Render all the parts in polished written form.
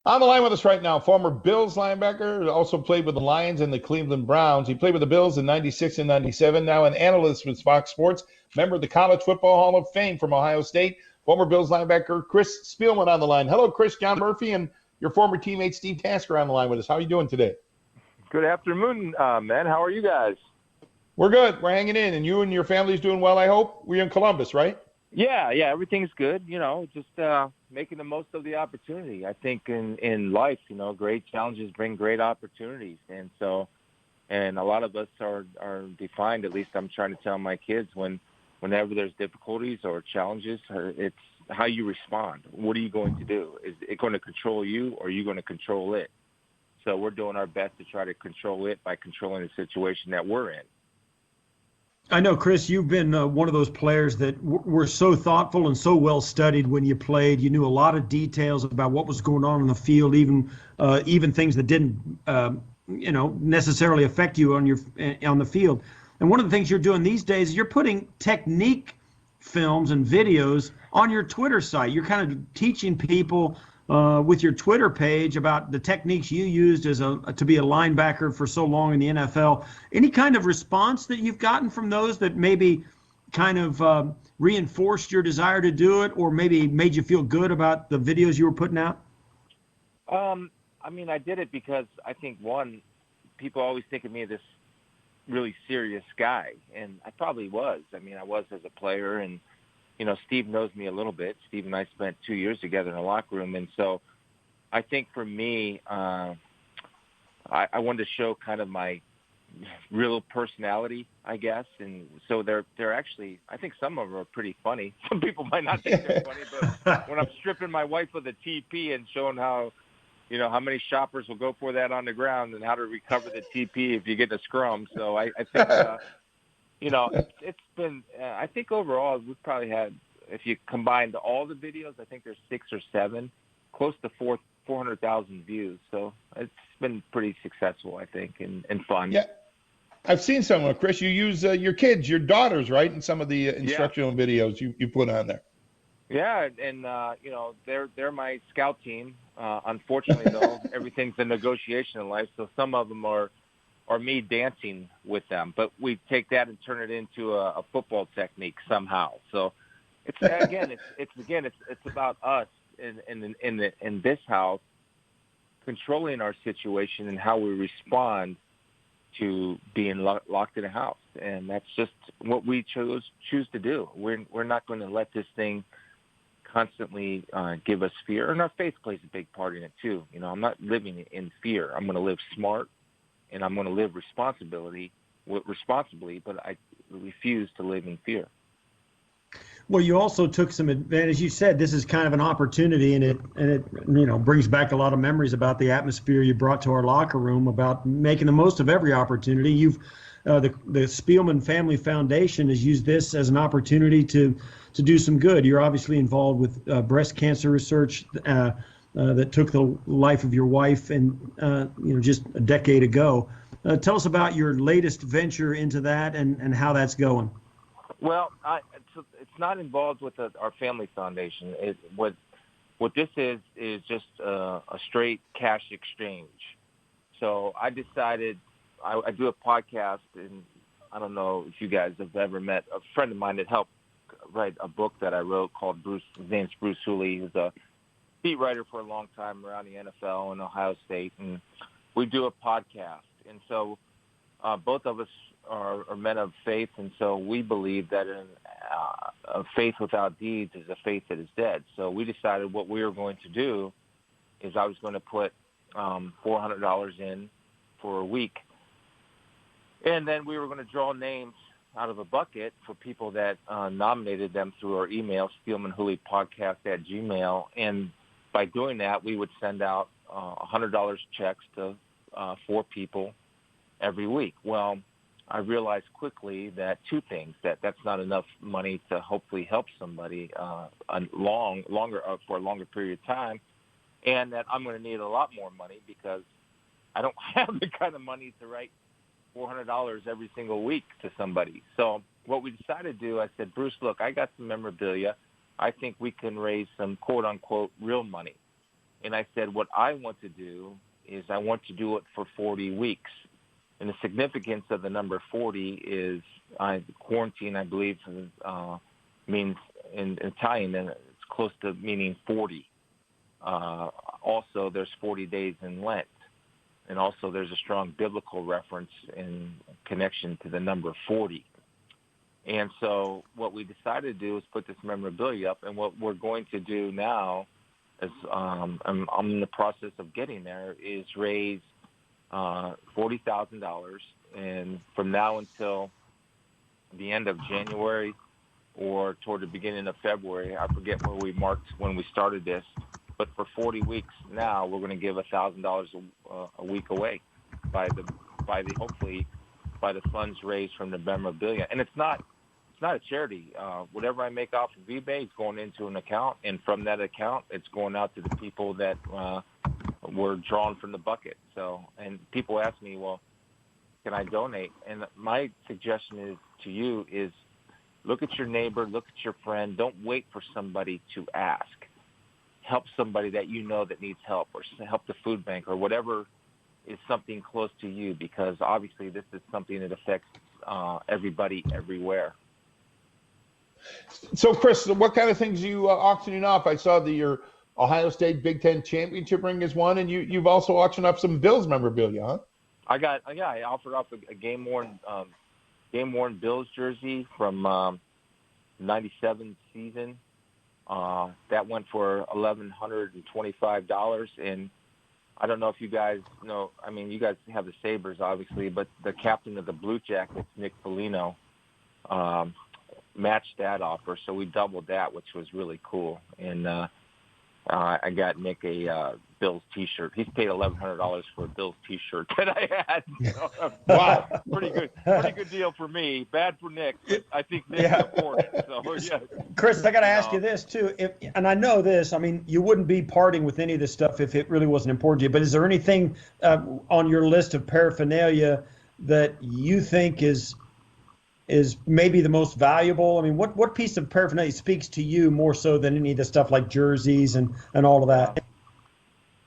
On the line with us right now, former Bills linebacker, also played with the Lions and the Cleveland Browns. He played with the Bills in 96 and 97, now an analyst with Fox Sports, member of the College Football Hall of Fame from Ohio State, former Bills linebacker Chris Spielman on the line. Hello, Chris. John Murphy and your former teammate Steve Tasker on the line with us. How are you doing today? Good afternoon, man. How are you guys? We're good. We're hanging in. And you and your family's doing well, I hope? We're in Columbus, right? Yeah, everything's good. Just making the most of the opportunity. I think in life, great challenges bring great opportunities, and a lot of us are defined. At least I'm trying to tell my kids whenever there's difficulties or challenges, it's how you respond. What are you going to do? Is it going to control you, or are you going to control it? So we're doing our best to try to control it by controlling the situation that we're in. I know, Chris, you've been one of those players that were so thoughtful and so well studied when you played. You knew a lot of details about what was going on in the field, even things that didn't, necessarily affect you on the field. And one of the things you're doing these days is you're putting technique films and videos on your Twitter site. You're kind of teaching people with your Twitter page about the techniques you used to be a linebacker for so long in the NFL. Any kind of response that you've gotten from those that maybe kind of reinforced your desire to do it, or maybe made you feel good about the videos you were putting out? I did it because I think, one, people always think of me as this really serious guy, and I probably was. I was as a player, and Steve knows me a little bit. Steve and I spent 2 years together in the locker room. And so I think for me, I wanted to show kind of my real personality, I guess. And so they're actually, I think some of them are pretty funny. Some people might not think they're funny, but when I'm stripping my wife of the TP and showing how many shoppers will go for that on the ground and how to recover the TP if you get a scrum. So I think, it's been, I think overall we've probably had, if you combined all the videos, I think there's 6 or 7, close to 400,000 views. So it's been pretty successful, I think, and fun. Yeah. I've seen some, Chris. You use your kids, your daughters, right, in some of the instructional videos you put on there. Yeah, and they're my scout team. Unfortunately, though, everything's a negotiation in life, so some of them are me dancing with them. But we take that and turn it into a football technique somehow. So it's about us in this house controlling our situation and how we respond to being locked in a house, and that's just what we choose to do. We're not going to let this thing constantly give us fear, and our faith plays a big part in it too. I'm not living in fear. I'm going to live smart, and I'm going to live responsibly, but I refuse to live in fear. Well, you also took some advantage. You said this is kind of an opportunity, and it brings back a lot of memories about the atmosphere you brought to our locker room, about making the most of every opportunity. The Spielman Family Foundation has used this as an opportunity to do some good. You're obviously involved with breast cancer research that took the life of your wife, and just a decade ago. Tell us about your latest venture into that and how that's going. Well, it's not involved with our family foundation. What this is just a straight cash exchange. So I decided I do a podcast, and I don't know if you guys have ever met a friend of mine that helped write a book that I wrote called Bruce. His name's Bruce Hooley. He's a beat writer for a long time around the NFL and Ohio State, and we do a podcast. And so both of us are men of faith, and so we believe that a faith without deeds is a faith that is dead. So we decided what we were going to do is I was going to put $400 in for a week, and then we were going to draw names out of a bucket for people that nominated them through our email, SpielmanHooleyPodcast@gmail. And by doing that, we would send out $100 checks to 4 people every week. Well, I realized quickly that 2 things: that's not enough money to hopefully help somebody for a longer period of time, and that I'm going to need a lot more money because I don't have the kind of money to write $400 every single week to somebody. So what we decided to do, I said, Bruce, look, I got some memorabilia. I think we can raise some quote-unquote real money. And I said, what I want to do is I want to do it for 40 weeks. And the significance of the number 40 is quarantine, I believe, means in Italian, and it's close to meaning 40. Also, there's 40 days in Lent. And also there's a strong biblical reference in connection to the number 40. And so what we decided to do is put this memorabilia up. And what we're going to do now, as I'm in the process of getting there, is raise $40,000, and from now until the end of January or toward the beginning of February, I forget where we marked when we started this, but for 40 weeks now, we're going to give $1,000 a week away hopefully by the funds raised from the memorabilia. And it's not a charity. Whatever I make off of eBay is going into an account, and from that account, it's going out to the people that were drawn from the bucket. So, and people ask me, well, can I donate? And my suggestion to you is look at your neighbor, look at your friend. Don't wait for somebody to ask. Help somebody that you know that needs help, or help the food bank, or whatever is something close to you, because obviously this is something that affects everybody everywhere. So, Chris, what kind of things are you auctioning off? I saw that your Ohio State Big Ten championship ring is one, and you've also auctioned off some Bills memorabilia, huh? I offered up a game-worn Bills jersey from '97 season. That went for $1,125, and I don't know if you guys know. I mean, you guys have the Sabres, obviously, but the captain of the Blue Jackets, Nick Foligno, matched that offer, so we doubled that, which was really cool. And I got Nick a Bills T-shirt. He's paid $1,100 for a Bills T-shirt that I had. So, wow, pretty good deal for me. Bad for Nick, but I think Nick can afford it. So yeah. Chris, I got to ask you this too. And I know this. I mean, you wouldn't be parting with any of this stuff if it really wasn't important to you. But is there anything on your list of paraphernalia that you think is maybe the most valuable? I mean, what piece of paraphernalia speaks to you more so than any of the stuff like jerseys and all of that?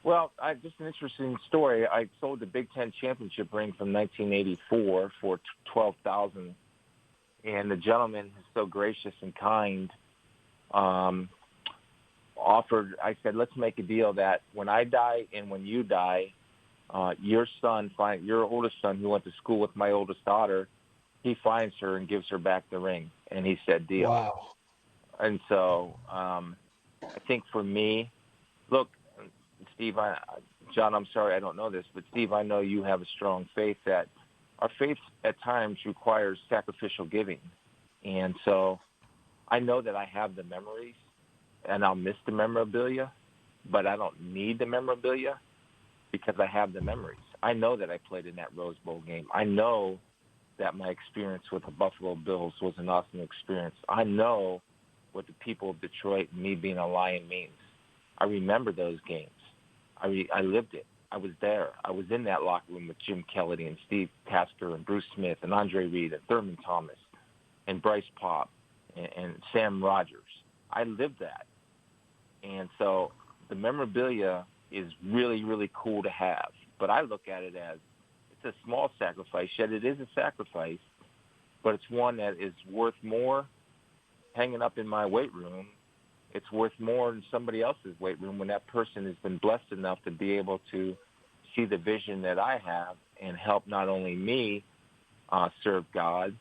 Well, just an interesting story. I sold the Big Ten championship ring from 1984 for $12,000, and the gentleman who's so gracious and kind offered. I said, let's make a deal that when I die and when you die, your oldest son, who went to school with my oldest daughter, he finds her and gives her back the ring. And he said, deal. Wow. And so I think for me, look, Steve, John, I'm sorry I don't know this, but Steve, I know you have a strong faith that our faith at times requires sacrificial giving. And so I know that I have the memories, and I'll miss the memorabilia, but I don't need the memorabilia because I have the memories. I know that I played in that Rose Bowl game. I know that my experience with the Buffalo Bills was an awesome experience. I know what the people of Detroit and me being a Lion means. I remember those games. I lived it. I was there. I was in that locker room with Jim Kelly and Steve Tasker and Bruce Smith and Andre Reed and Thurman Thomas and Bryce Popp and Sam Rogers. I lived that. And so the memorabilia is really, really cool to have. But I look at it as it's a small sacrifice, yet it is a sacrifice, but it's one that is worth more hanging up in my weight room. It's worth more in somebody else's weight room when that person has been blessed enough to be able to see the vision that I have and help not only me serve God,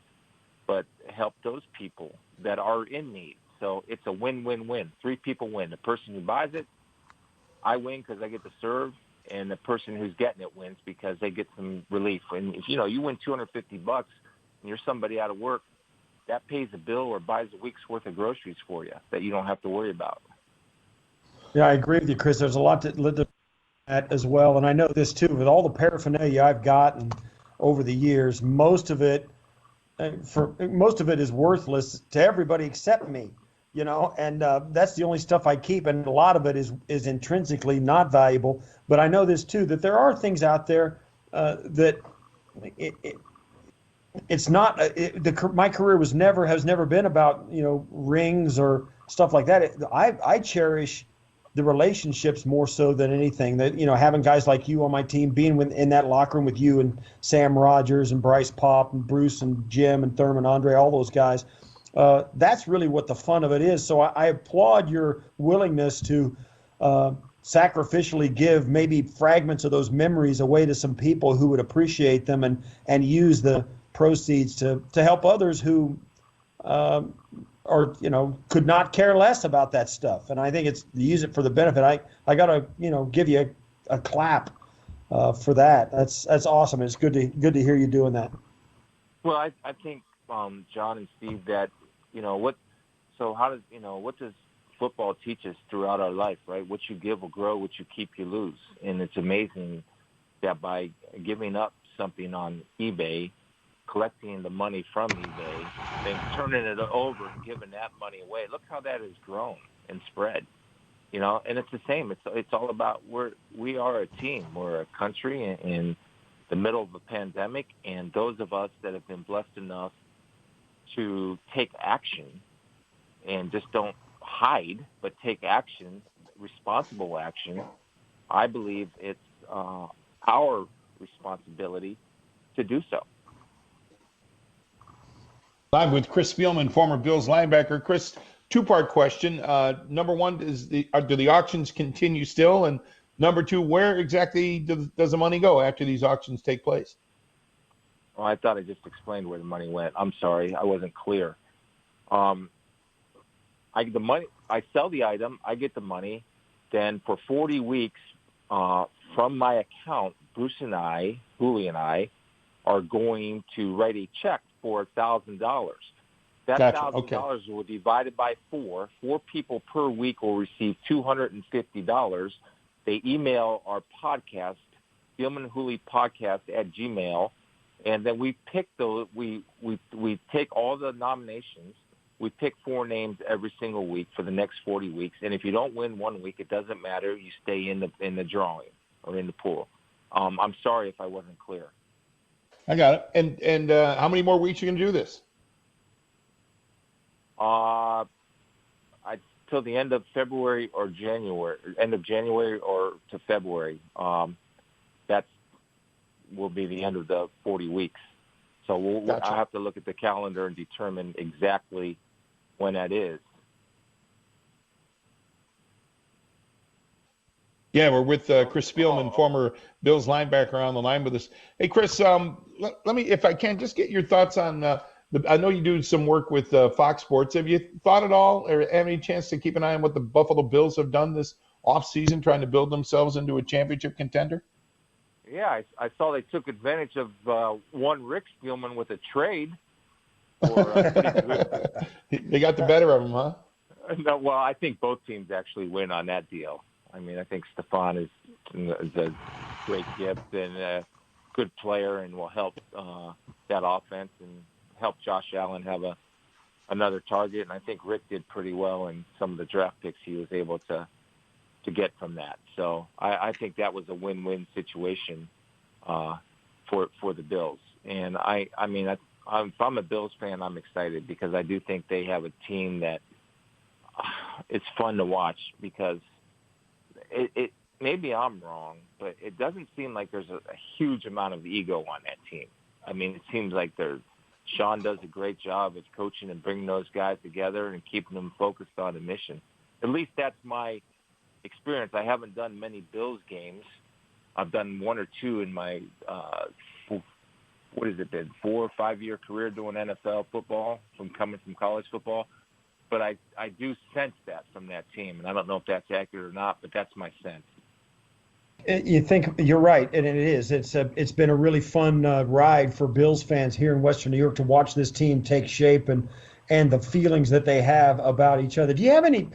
but help those people that are in need. So it's a win-win-win. Three people win. The person who buys it, I win because I get to serve, and the person who's getting it wins because they get some relief. And if you win $250 and you're somebody out of work, that pays a bill or buys a week's worth of groceries for you that you don't have to worry about. Yeah, I agree with you, Chris. There's a lot to look at as well. And I know this too, with all the paraphernalia I've gotten over the years, most of it is worthless to everybody except me, and that's the only stuff I keep. And a lot of it is intrinsically not valuable. But I know this too, that there are things out there that it's not my career has never been about rings or stuff like that. I cherish the relationships more so than anything. That, having guys like you on my team, being in that locker room with you and Sam Rogers and Bryce Pop and Bruce and Jim and Thurman, Andre, all those guys. That's really what the fun of it is. So I applaud your willingness to sacrificially give maybe fragments of those memories away to some people who would appreciate them, and use the proceeds to help others who or could not care less about that stuff. And I think it's use it for the benefit. I gotta give you a clap for that. That's awesome. It's good to hear you doing that. Well, I think John and Steve, that what does football teach us throughout our life, right? What you give will grow, what you keep you lose. And it's amazing that by giving up something on eBay, collecting the money from eBay, then turning it over and giving that money away. Look how that has grown and spread, and it's the same. It's all about we are a team. We're a country in the middle of a pandemic, and those of us that have been blessed enough to take action and just don't hide, but take action, responsible action, I believe it's our responsibility to do so. Live with Chris Spielman, former Bills linebacker. Chris, two-part question. Number one, do the auctions continue still? And number two, where exactly does the money go after these auctions take place? Well, I thought I just explained where the money went. I'm sorry, I wasn't clear. I sell the item, I get the money. Then for 40 weeks from my account, Bruce and I, Julie and I, are going to write a check for $1,000. That $1,000 will be divided by 4. 4 people per week will receive $250. They email our podcast, Spielman Hooley Podcast at Gmail, and then we pick those. We take all the nominations. We pick 4 names every single week for the next 40 weeks. And if you don't win one week, it doesn't matter. You stay in the drawing or in the pool. I'm sorry if I wasn't clear. I got it. And how many more weeks are you going to do this? Till the end of February or January, end of January or to February. That will be the end of the 40 weeks. So Gotcha. I'll have to look at the calendar and determine exactly when that is. Yeah, we're with Chris Spielman, former Bills linebacker, on the line with us. Hey, Chris, let me, if I can, just get your thoughts on I know you do some work with Fox Sports. Have you thought at all, or have any chance to keep an eye on what the Buffalo Bills have done this offseason, trying to build themselves into a championship contender? Yeah, I saw they took advantage of one Rick Spielman with a trade. They got the better of him, huh? No, well, I think both teams actually win on that deal. I mean, I think Stefan is a great gift and a good player, and will help that offense and help Josh Allen have another target. And I think Rick did pretty well in some of the draft picks he was able to get from that. So I think that was a win-win situation for the Bills. And I mean, if I'm a Bills fan, I'm excited because I do think they have a team that it's fun to watch, because it maybe I'm wrong, but it doesn't seem like there's a huge amount of ego on that team. I mean, it seems like Sean does a great job of coaching and bringing those guys together and keeping them focused on a mission. At least that's my experience. I haven't done many Bills games. I've done 1 or 2 in my, 4 or 5 year career doing NFL football, coming from college football. But I do sense that from that team, and I don't know if that's accurate or not, but that's my sense. You think you're right, and it is. It's been a really fun ride for Bills fans here in Western New York to watch this team take shape and the feelings that they have about each other. Do you have any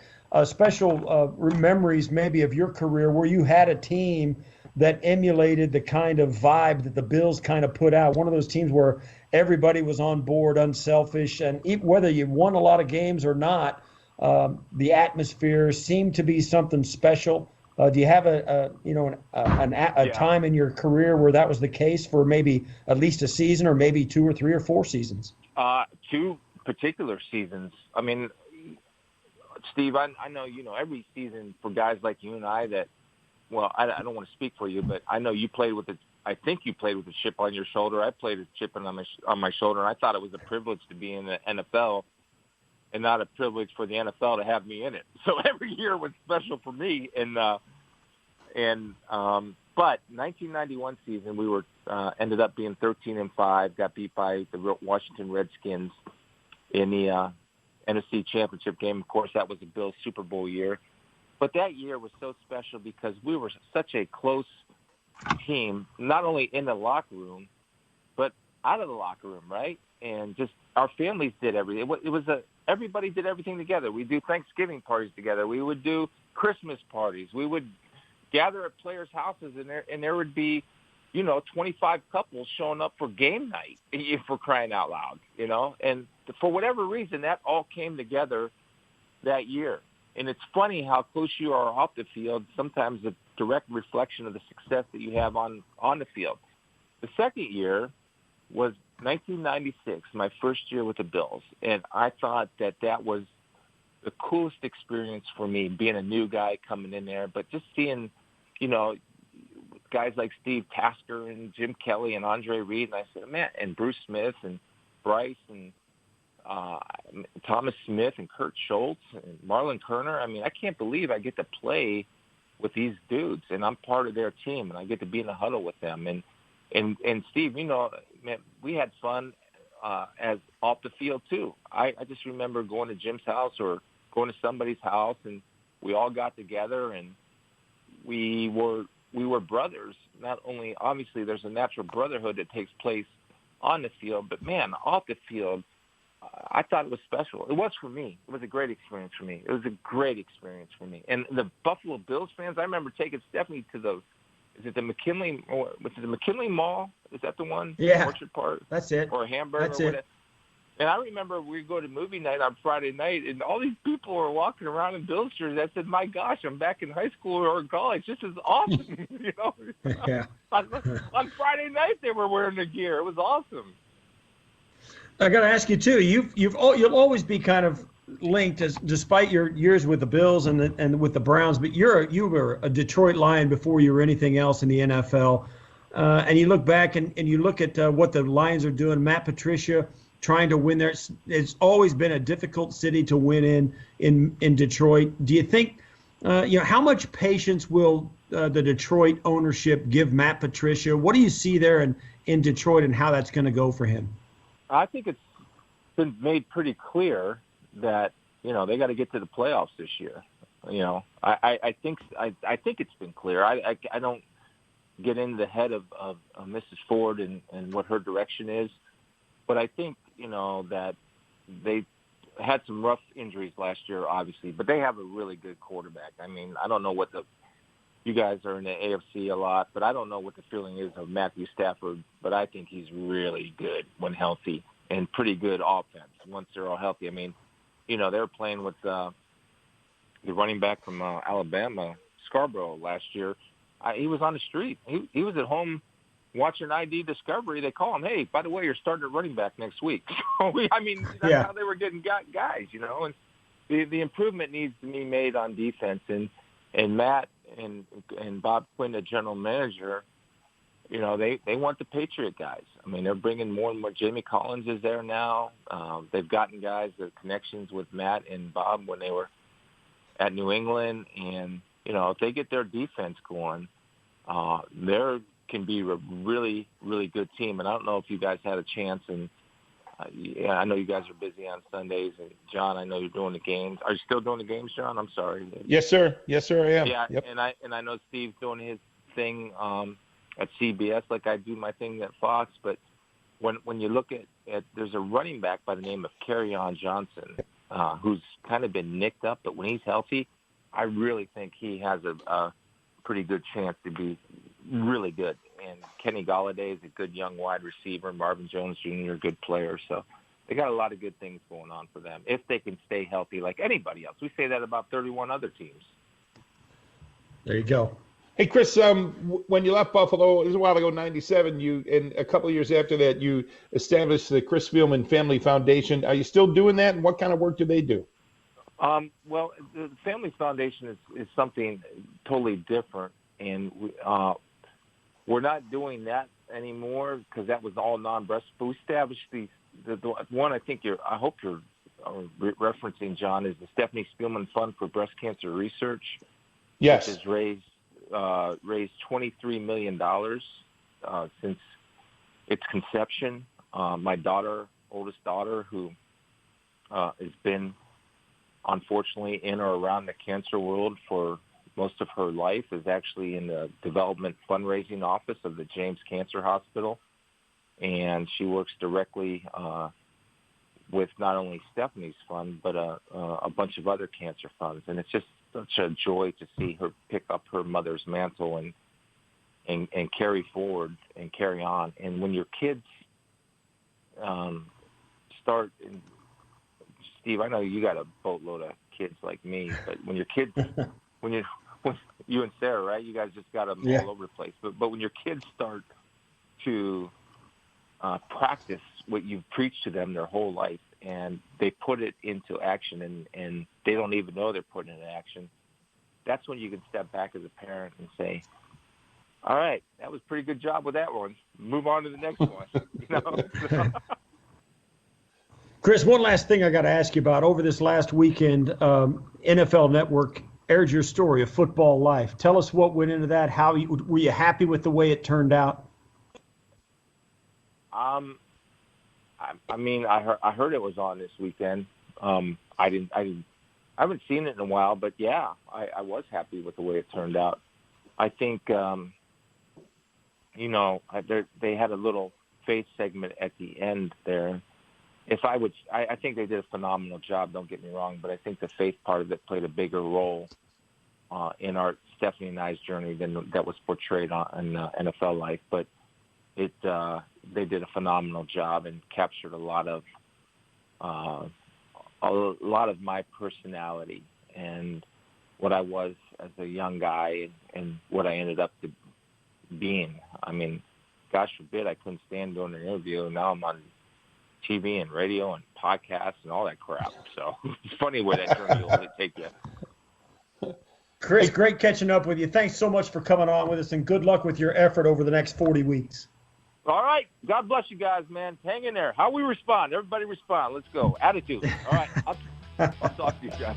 special memories maybe of your career where you had a team that emulated the kind of vibe that the Bills kind of put out? One of those teams where everybody was on board, unselfish, and whether you won a lot of games or not, the atmosphere seemed to be something special. Do you have a time in your career where that was the case for maybe at least a season, or maybe 2 or 3 or 4 seasons? 2 particular seasons. I mean, Steve, I know, every season for guys like you and I that, well, I don't want to speak for you, but I know you played with it. I think you played with a chip on your shoulder. I played with a chip on my shoulder, and I thought it was a privilege to be in the NFL and not a privilege for the NFL to have me in it. So every year was special for me. But 1991 season, we were ended up being 13-5, got beat by the Washington Redskins in the NFC Championship game. Of course, that was the Bills Super Bowl year. But that year was so special because we were such a close team, not only in the locker room, but out of the locker room, right? And just our families did everything. Everybody did everything together. We do Thanksgiving parties together. We would do Christmas parties. We would gather at players' houses, and there would be, 25 couples showing up for game night, for crying out loud, And for whatever reason, that all came together that year. And it's funny how close you are off the field, sometimes a direct reflection of the success that you have on the field. The second year was 1996, my first year with the Bills, and I thought that was the coolest experience for me, being a new guy coming in there, but just seeing, guys like Steve Tasker and Jim Kelly and Andre Reed, and I said, man, and Bruce Smith and Bryce and Thomas Smith and Kurt Schultz and Marlon Kerner. I mean, I can't believe I get to play with these dudes, and I'm part of their team, and I get to be in the huddle with them. And Steve, man, we had fun as off the field too. I just remember going to Jim's house or going to somebody's house, and we all got together, and we were brothers. Not only, obviously, there's a natural brotherhood that takes place on the field, but man, off the field, I thought it was special. It was for me. It was a great experience for me. It was a great experience for me. And the Buffalo Bills fans, I remember taking Stephanie to is it the McKinley, or was it the McKinley Mall? Is that the one? Yeah. Orchard Park? That's it. Or Hamburg? That's or it. whatever. And I remember we'd go to movie night on Friday night, and all these people were walking around in Bills jerseys. I said, my gosh, I'm back in high school or college. This is awesome. Yeah. On Friday night, they were wearing the gear. It was awesome. I got to ask you too. You'll always be kind of linked, despite your years with the Bills and with the Browns. But you were a Detroit Lion before you were anything else in the NFL. And you look back and you look at what the Lions are doing. Matt Patricia trying to win there. It's always been a difficult city to win in Detroit. Do you think? How much patience will the Detroit ownership give Matt Patricia? What do you see there in Detroit and how that's going to go for him? I think it's been made pretty clear that they got to get to the playoffs this year. I think it's been clear. I don't get into the head of Mrs. Ford and what her direction is, but I think that they had some rough injuries last year, obviously, but they have a really good quarterback. I mean, I don't know you guys are in the AFC a lot, but I don't know what the feeling is of Matthew Stafford, but I think he's really good when healthy and pretty good offense once they're all healthy. I mean, they were playing with the running back from Alabama, Scarborough, last year. He was on the street. He was at home watching ID Discovery. They call him, hey, by the way, you're starting at running back next week. So, that's how they were getting guys, and the improvement needs to be made on defense. And Matt and Bob Quinn, the general manager, they want the Patriot guys. I mean, they're bringing more and more. Jamie Collins is there now. They've gotten guys that connections with Matt and Bob when they were at New England. And, if they get their defense going, they can be a really, really good team. And I don't know if you guys had a chance. And I know you guys are busy on Sundays. And, John, I know you're doing the games. Are you still doing the games, John? I'm sorry. Yes, sir. Yes, sir, I am. Yeah, yep. and I know Steve's doing his thing at CBS like I do my thing at Fox. But when you look at there's a running back by the name of Kerryon Johnson who's kind of been nicked up, but when he's healthy, I really think he has a pretty good chance to be really good. And Kenny Golladay is a good young wide receiver. Marvin Jones Jr., a good player. So they got a lot of good things going on for them if they can stay healthy like anybody else. We say that about 31 other teams. There you go. Hey, Chris, when you left Buffalo, it was a while ago, 97, and a couple of years after that, you established the Chris Spielman Family Foundation. Are you still doing that, and what kind of work do they do? Well, the Family Foundation is something totally different, and we're not doing that anymore because that was all non-breast. But we established the one I hope you're referencing, John, is the Stephanie Spielman Fund for Breast Cancer Research. Yes. Which has raised $23 million since its conception. My oldest daughter, who has been unfortunately in or around the cancer world for most of her life, is actually in the development fundraising office of the James Cancer Hospital. And she works directly with not only Stephanie's fund, but a bunch of other cancer funds. And it's just such a joy to see her pick up her mother's mantle and carry forward and carry on. And when your kids start, and Steve, I know you got a boatload of kids like me, but when your kids, when you and Sarah, right, you guys just got them all over the place. But when your kids start to practice what you've preached to them their whole life, and they put it into action, and they don't even know they're putting it into action, that's when you can step back as a parent and say, all right, that was a pretty good job with that one. Move on to the next one. You know? Chris, one last thing I got to ask you about. Over this last weekend, NFL Network aired your story of football life. Tell us what went into that. Were you happy with the way it turned out? I mean, I heard it was on this weekend. I haven't seen it in a while, but yeah, I was happy with the way it turned out. I think, they had a little faith segment at the end there. I think they did a phenomenal job. Don't get me wrong, but I think the faith part of it played a bigger role in our Stephanie and I's journey than that was portrayed in NFL life. But they did a phenomenal job and captured a lot of my personality and what I was as a young guy and what I ended up being. I mean, gosh forbid I couldn't stand doing an interview. Now I'm on TV and radio and podcasts and all that crap. So it's funny where that journey will take you. Chris, great catching up with you. Thanks so much for coming on with us, and good luck with your effort over the next 40 weeks. All right. God bless you guys, man. Hang in there. How we respond. Everybody respond. Let's go. Attitude. All right. I'll talk to you guys.